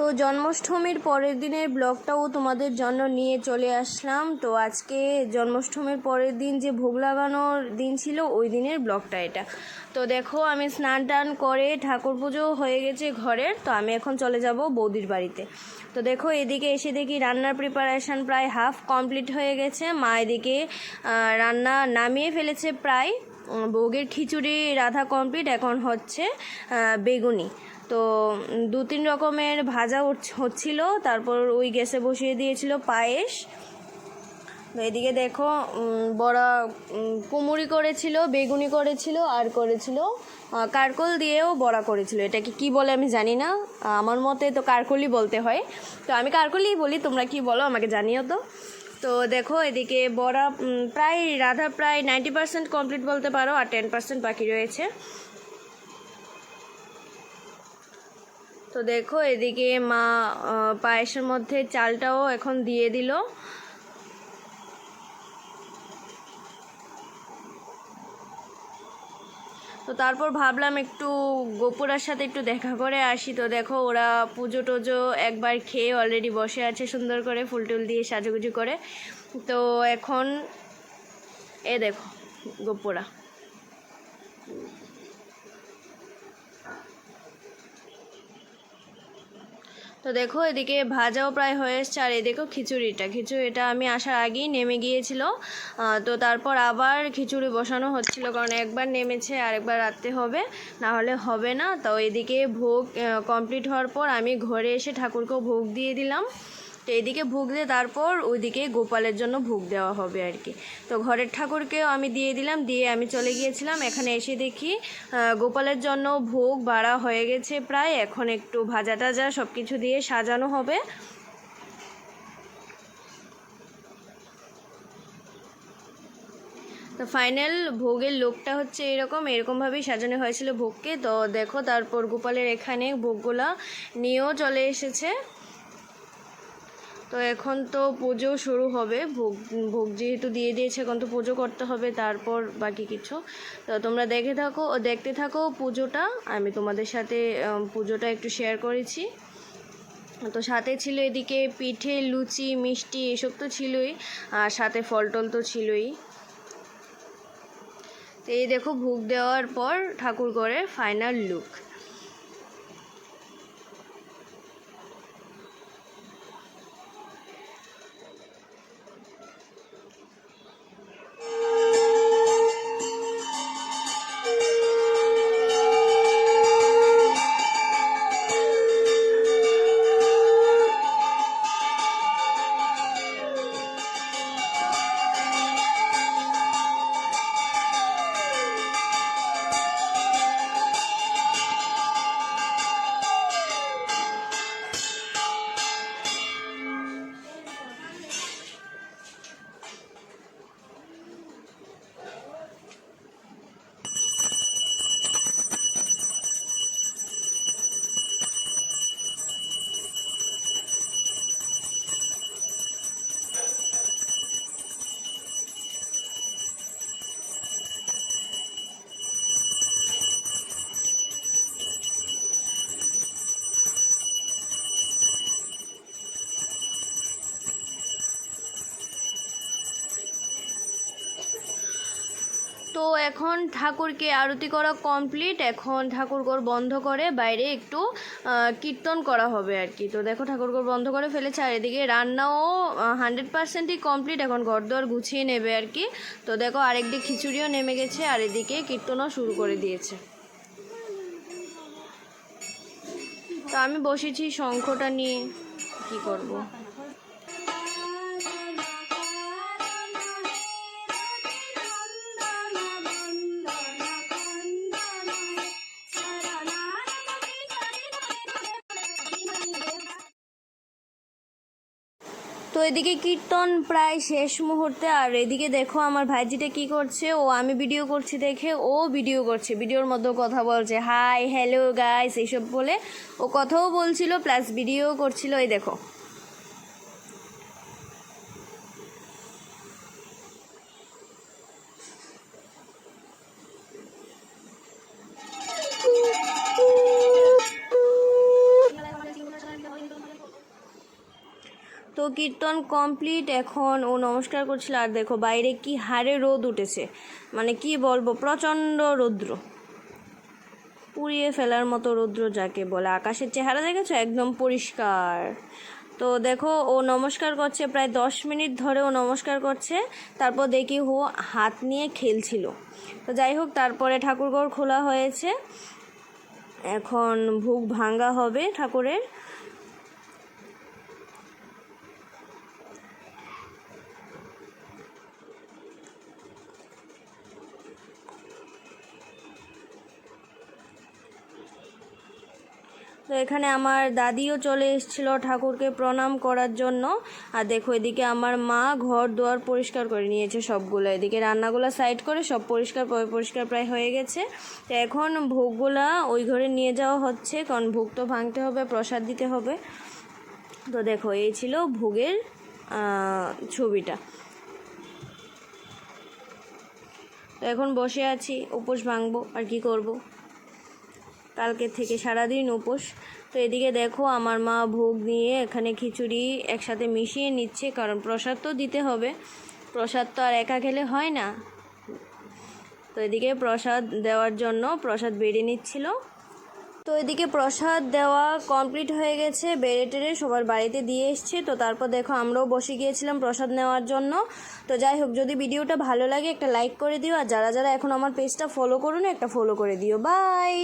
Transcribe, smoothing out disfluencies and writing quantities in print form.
তো জন্মাষ্টমীর পরের দিনের ব্লগটাও তোমাদের জন্য নিয়ে চলে আসলাম। তো আজকে জন্মাষ্টমীর পরের দিন যে ভোগ লাগানোর দিন ছিল ওই দিনের ব্লগটা এটা। তো দেখো আমি স্নান টান করে ঠাকুর পুজো হয়ে গেছে ঘরের, তো আমি এখন চলে যাব বৌদির বাড়িতে। তো দেখো এদিকে এসে দেখি রান্নার প্রিপারেশান প্রায় হাফ কমপ্লিট হয়ে গেছে। মা এদিকে রান্না নামিয়ে ফেলেছে প্রায়, ভোগের খিচুড়ি রাধা কমপ্লিট, এখন হচ্ছে বেগুনি। তো 2-3 রকমের ভাজা হচ্ছিল, তারপর ওই গ্যাসে বসিয়ে দিয়েছিল পায়েস। তো এদিকে দেখো বড়া কুমুরি করেছিল, বেগুনি করেছিল, আর করেছিল কারকল দিয়েও বড়া করেছিল। এটাকে কি বলে আমি জানি না, আমার মতে তো কারকলই বলতে হয়, তো আমি কারকলই বলি, তোমরা কি বলো আমাকে জানিও। তো দেখো এদিকে বড়া প্রায় রাধা প্রায় 90% কমপ্লিট বলতে পারো, আর 10% বাকি রয়েছে। তো দেখো এদিকে মা পায়েসের মধ্যে চালটাও এখন দিয়ে দিল। তো তারপর ভাবলাম একটু গোপুরার সাথে একটু দেখা করে আসি। তো দেখো ওরা পুজো টুজো একবার খেয়ে অলরেডি বসে আছে সুন্দর করে ফুল টুল দিয়ে সাজুগুজু করে। তো এখন এ দেখো গোপুরা। তো দেখো এদিকে ভাজাও প্রায় হয়ে এসছে, আর এই দেখো খিচুড়িটা আমি আসার আগেই নেমে গিয়েছিল। তো তারপর আবার খিচুড়ি বসানো হচ্ছিল, কারণ একবার নেমেছে আর একবার রাখতে হবে, না হলে হবে না। তো এদিকে ভোগ কমপ্লিট হওয়ার পর আমি ঘরে এসে ঠাকুরকেও ভোগ দিয়ে দিলাম। তো এদিকে ভোগ দিয়ে তারপর ওইদিকে গোপালের জন্য ভোগ দেওয়া হবে আর কি। তো ঘরের ঠাকুরকেও আমি দিয়ে দিলাম, দিয়ে আমি চলে গিয়েছিলাম। এখানে এসে দেখি গোপালের জন্য ভোগ বাড়া হয়ে গেছে প্রায়, এখন একটু ভাজা টাজা সব কিছু দিয়ে সাজানো হবে। তো ফাইনাল ভোগের লোকটা হচ্ছে এরকমভাবেই সাজানো হয়েছিল ভোগকে। তো দেখো তারপর গোপালের এখানে ভোগগুলা নিয়েও চলে এসেছে। তো এখন তো পুজো শুরু হবে, ভোগ যেহেতু দিয়ে দিয়েছে এখন তো পুজো করতে হবে, তারপর বাকি কিছু। তো তোমরা দেখতে থাকো পুজোটা, আমি তোমাদের সাথে পুজোটা একটু শেয়ার করেছি। তো সাথে ছিল এদিকে পিঠে, লুচি, মিষ্টি, এসব তো ছিলই, আর সাথে ফল টল তো ছিলই। তো এই দেখো ভোগ দেওয়ার পর ঠাকুর ঘরের ফাইনাল লুক। তো এখন ঠাকুরকে আরতি করা কমপ্লিট, এখন ঠাকুরঘর বন্ধ করে বাইরে একটু কীর্তন করা হবে আর কি। তো দেখো ঠাকুরঘর বন্ধ করে ফেলেছে, আর এদিকে রান্নাও 100%ই কমপ্লিট, এখন ঘরদোর গুছিয়ে নেবে আর কি। তো দেখো আরেকদিকে খিচুড়িও নেমে গেছে, আর এদিকে কীর্তনও শুরু করে দিয়েছে। তো আমি বসেছি শঙ্খটা নিয়ে, কি করব। তো এদিকে কীর্তন প্রায় শেষ মুহূর্তে, আর এদিকে দেখো আমার ভাইজিটা কি করছে, আমি ভিডিও করছি দেখে ও ভিডিও করছে, ভিডিওর মধ্যেও কথা বলছে, হাই হ্যালো গাইস এইসব বলে ও কথাও বলছিল প্লাস ভিডিও করছিল। এই দেখো তো কীর্তন কমপ্লিট, এখন ও নমস্কার করছিল। আর দেখো বাইরে কি হারে রোদ উঠেছে, মানে কি বলবো, প্রচণ্ড রৌদ্র, পুড়িয়ে ফেলার মতো রৌদ্র যাকে বলে। আকাশের চেহারা দেখেছো, একদম পরিষ্কার। তো দেখো ও নমস্কার করছে, প্রায় 10 মিনিট ধরে ও নমস্কার করছে। তারপর দেখি ও হাত নিয়ে খেলছিল। তো যাই হোক, তারপরে ঠাকুরঘর খোলা হয়েছে, এখন ভোগ ভাঙ্গা হবে ঠাকুরের। তো এখানে আমার দাদিও চলে এসেছিল ঠাকুরকে প্রণাম করার জন্য। আর দেখো এদিকে আমার মা ঘর দুয়ার পরিষ্কার করে নিয়েছে সবগুলো, এদিকে রান্নাগুলো সাইড করে সব পরিষ্কার প্রায় হয়ে গেছে। তো এখন ভোগগুলা ওই ঘরে নিয়ে যাওয়া হচ্ছে, কারণ ভোগ তো ভাঙতে হবে, প্রসাদ দিতে হবে। তো দেখো এই ছিল ভোগের ছবিটা। তো এখন বসে আছি, উপোস ভাঙবো, আর কি করব, কালকে থেকে সারাদিন উপোস। তো এদিকে দেখো আমার মা ভোগ নিয়ে এখানে খিচুড়ি একসাথে মিশিয়ে নিচ্ছে, কারণ প্রসাদ তো দিতে হবে, প্রসাদ তো আর একা খেলে হয় না। তো এদিকে প্রসাদ দেওয়ার জন্য প্রসাদ বেড়ে নিচ্ছিল। তো এদিকে প্রসাদ দেওয়া কমপ্লিট হয়ে গেছে, বেড়ে টেড়ে সবার বাড়িতে দিয়ে এসছে। তো তারপর দেখো আমরাও বসে গিয়েছিলাম প্রসাদ নেওয়ার জন্য। তো যাই হোক, যদি ভিডিওটা ভালো লাগে একটা লাইক করে দিও, আর যারা যারা এখন আমার পেজটা ফলো করো না, একটা ফলো করে দিও। বাই।